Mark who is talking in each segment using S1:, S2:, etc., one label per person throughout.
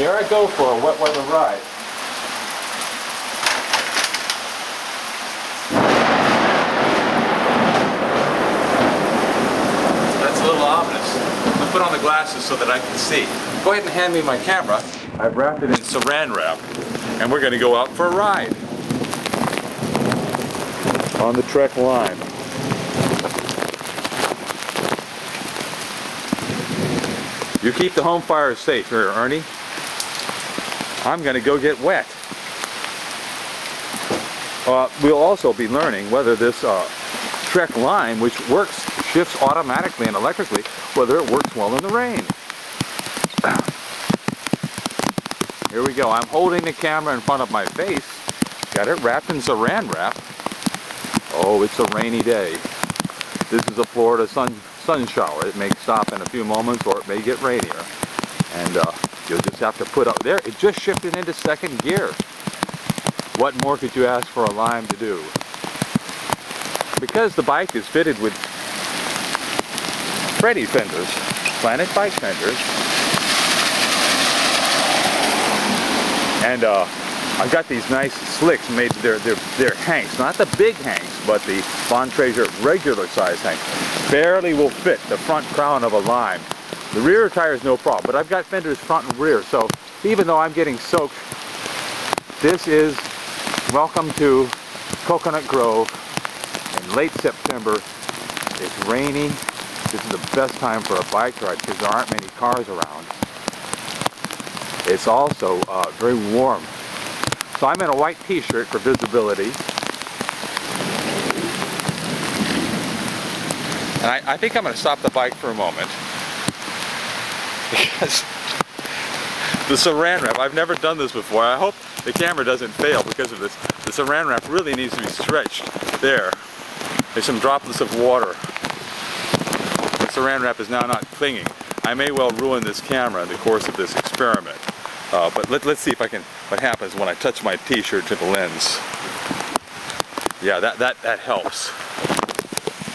S1: Here I go for a wet weather ride. That's a little ominous. I'm going to put on the glasses so that I can see. Go ahead and hand me my camera. I've wrapped it in saran wrap, and we're going to go out for a ride on the Trek line. You keep the home fires safe here, Ernie. I'm going to go get wet. We'll also be learning whether this Trek line, which shifts automatically and electrically, whether it works well in the rain. Here we go. I'm holding the camera in front of my face. Got it wrapped in saran wrap. Oh, it's a rainy day. This is a Florida sun shower. It may stop in a few moments, or it may get rainier. And you'll just have to put up there. It just shifted into second gear. What more could you ask for a Lime to do? Because the bike is fitted with Freddy fenders, Planet bike fenders, and I've got these nice slicks made. They're hanks, not the big hanks, but the Von Treasure regular size hanks. Barely will fit the front crown of a Lime. The rear tire is no problem, but I've got fenders front and rear, so even though I'm getting soaked, this is welcome to Coconut Grove in late September. It's rainy. This is the best time for a bike ride because there aren't many cars around. It's also very warm. So I'm in a white t-shirt for visibility. And I think I'm going to stop the bike for a moment. Because the saran wrap, I've never done this before. I hope the camera doesn't fail because of this. The saran wrap really needs to be stretched. There. There's some droplets of water. The saran wrap is now not clinging. I may well ruin this camera in the course of this experiment. But let's see what happens when I touch my t-shirt to the lens. Yeah, that helps.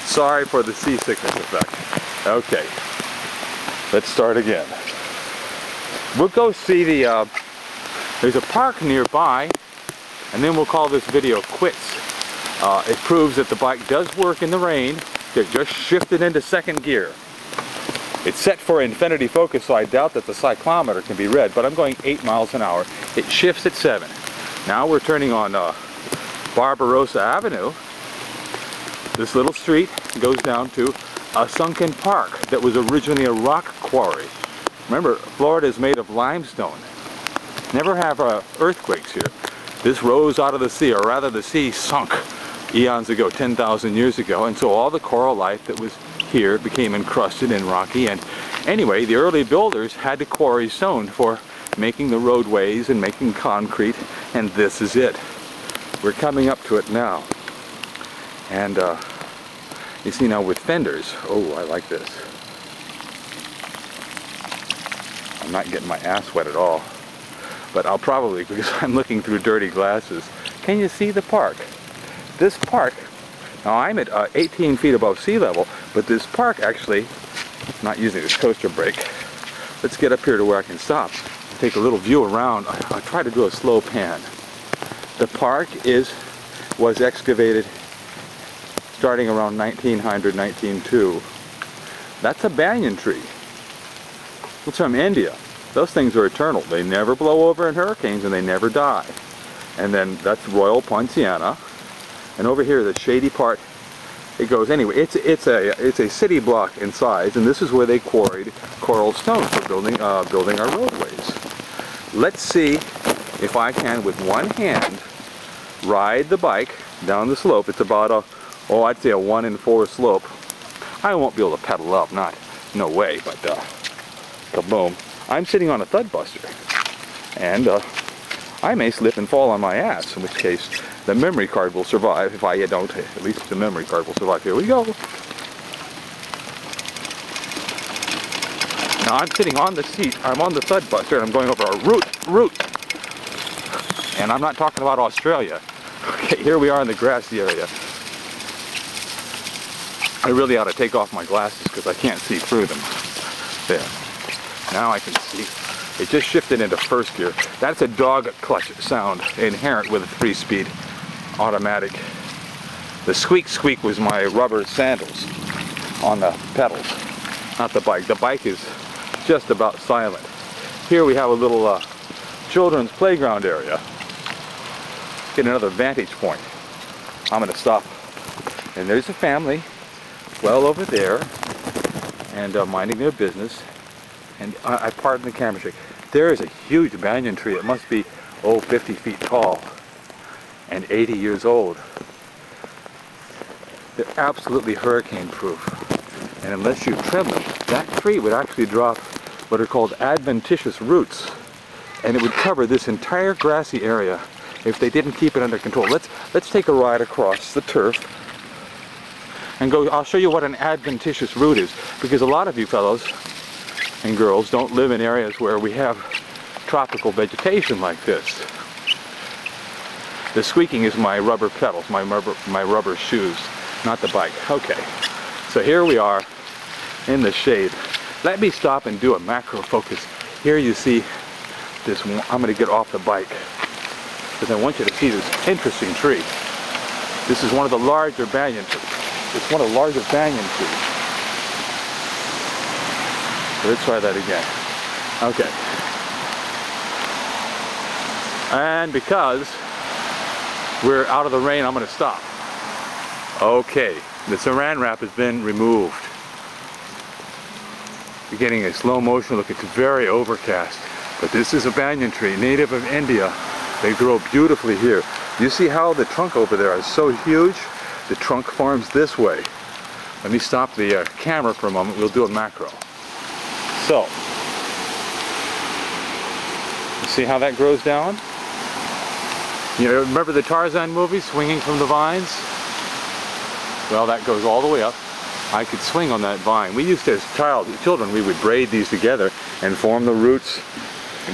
S1: Sorry for the seasickness effect. Okay. Let's start again. We'll go see there's a park nearby, and then we'll call this video quits. It proves that the bike does work in the rain. It just shifted into second gear. It's set for infinity focus, so I doubt that the cyclometer can be read, but I'm going 8 miles an hour. It shifts at 7. Now we're turning on Barbarossa Avenue. This little street goes down to a sunken park that was originally a rock quarry. Remember, Florida is made of limestone. Never have earthquakes here. This rose out of the sea, or rather the sea sunk eons ago, 10,000 years ago, and so all the coral life that was here became encrusted and rocky. And anyway, the early builders had to quarry stone for making the roadways and making concrete, and this is it. We're coming up to it now. And you see now with fenders, oh, I like this. I'm not getting my ass wet at all, but I'll probably, because I'm looking through dirty glasses. Can you see the park? This park, now I'm at 18 feet above sea level, but this park actually, not using this coaster brake. Let's get up here to where I can stop. Take a little view around. I'll try to do a slow pan. The park was excavated starting around 1900, 1902. That's a banyan tree. It's from India. Those things are eternal. They never blow over in hurricanes and they never die. And then that's Royal Poinciana. And over here, the shady part, it goes anyway. It's a city block in size, and this is where they quarried coral stone for building our roadways. Let's see if I can, with one hand, ride the bike down the slope. It's about I'd say a 1 in 4 slope. I won't be able to pedal up, no way, but kaboom. I'm sitting on a thud buster, and I may slip and fall on my ass, in which case the memory card will survive. If I don't, at least the memory card will survive. Here we go. Now I'm sitting on the seat, I'm on the thud buster, and I'm going over a route. And I'm not talking about Australia. Okay, here we are in the grassy area. I really ought to take off my glasses because I can't see through them. There. Now I can see. It just shifted into first gear. That's a dog clutch sound inherent with a 3-speed automatic. The squeak squeak was my rubber sandals on the pedals, not the bike. The bike is just about silent. Here we have a little children's playground area. Get another vantage point. I'm going to stop. And there's a family well over there and minding their business. And I pardon the camera shake. There is a huge banyan tree. It must be, 50 feet tall and 80 years old. They're absolutely hurricane proof. And unless you trim them, that tree would actually drop what are called adventitious roots. And it would cover this entire grassy area if they didn't keep it under control. Let's take a ride across the turf and go. I'll show you what an adventitious root is, because a lot of you fellows and girls don't live in areas where we have tropical vegetation like this. The squeaking is my rubber pedals, my rubber shoes, not the bike. Okay, so here we are in the shade. Let me stop and do a macro focus. Here you see this one. I'm going to get off the bike because I want you to see this interesting tree. This is one of the larger banyan trees. It's one of the larger banyan trees. So let's try that again. Okay. And because we're out of the rain, I'm going to stop. Okay, the saran wrap has been removed. You're getting a slow motion look. It's very overcast. But this is a banyan tree, native of India. They grow beautifully here. You see how the trunk over there is so huge? The trunk forms this way. Let me stop the camera for a moment. We'll do a macro. So, you see how that grows down? You know, remember the Tarzan movie, Swinging from the Vines? Well, that goes all the way up. I could swing on that vine. We used to, as children, we would braid these together and form the roots.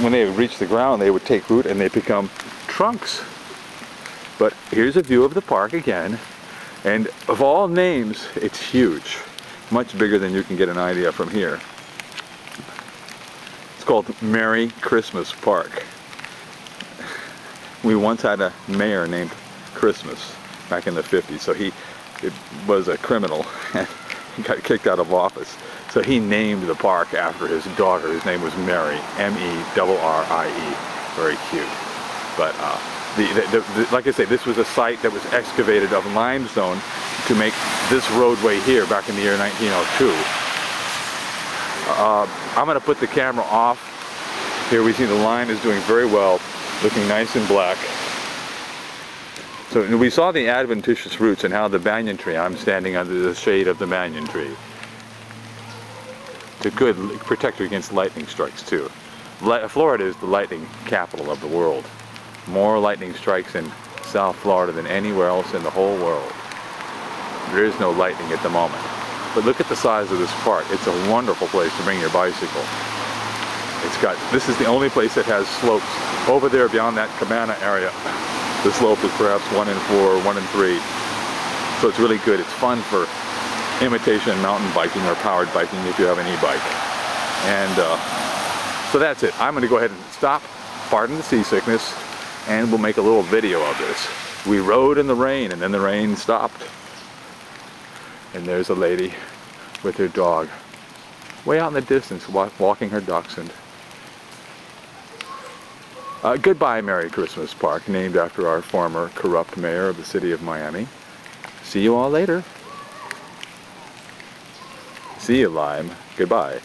S1: When they would reach the ground, they would take root and they become trunks. But here's a view of the park again. And of all names, it's huge. Much bigger than you can get an idea from here. It's called Merry Christmas Park. We once had a mayor named Christmas back in the 50s, so he was a criminal and he got kicked out of office. So he named the park after his daughter. His name was Mary, M-E-R-R-I-E. Very cute. But like I say, this was a site that was excavated of limestone to make this roadway here back in the year 1902. I'm going to put the camera off. Here we see the line is doing very well, looking nice and black. So we saw the adventitious roots and how the banyan tree, I'm standing under the shade of the banyan tree. It's a good protector against lightning strikes too. Florida is the lightning capital of the world. More lightning strikes in South Florida than anywhere else in the whole world. There is no lightning at the moment. But look at the size of this park. It's a wonderful place to bring your bicycle. This is the only place that has slopes. Over there beyond that cabana area, the slope is perhaps 1 in 4, 1 in 3. So it's really good. It's fun for imitation mountain biking or powered biking if you have an e-bike. And so that's it. I'm going to go ahead and stop, pardon the seasickness, and we'll make a little video of this. We rode in the rain and then the rain stopped. And there's a lady with her dog way out in the distance walking her dachshund. Goodbye, Merry Christmas Park, named after our former corrupt mayor of the city of Miami. See you all later. See you, Lime. Goodbye.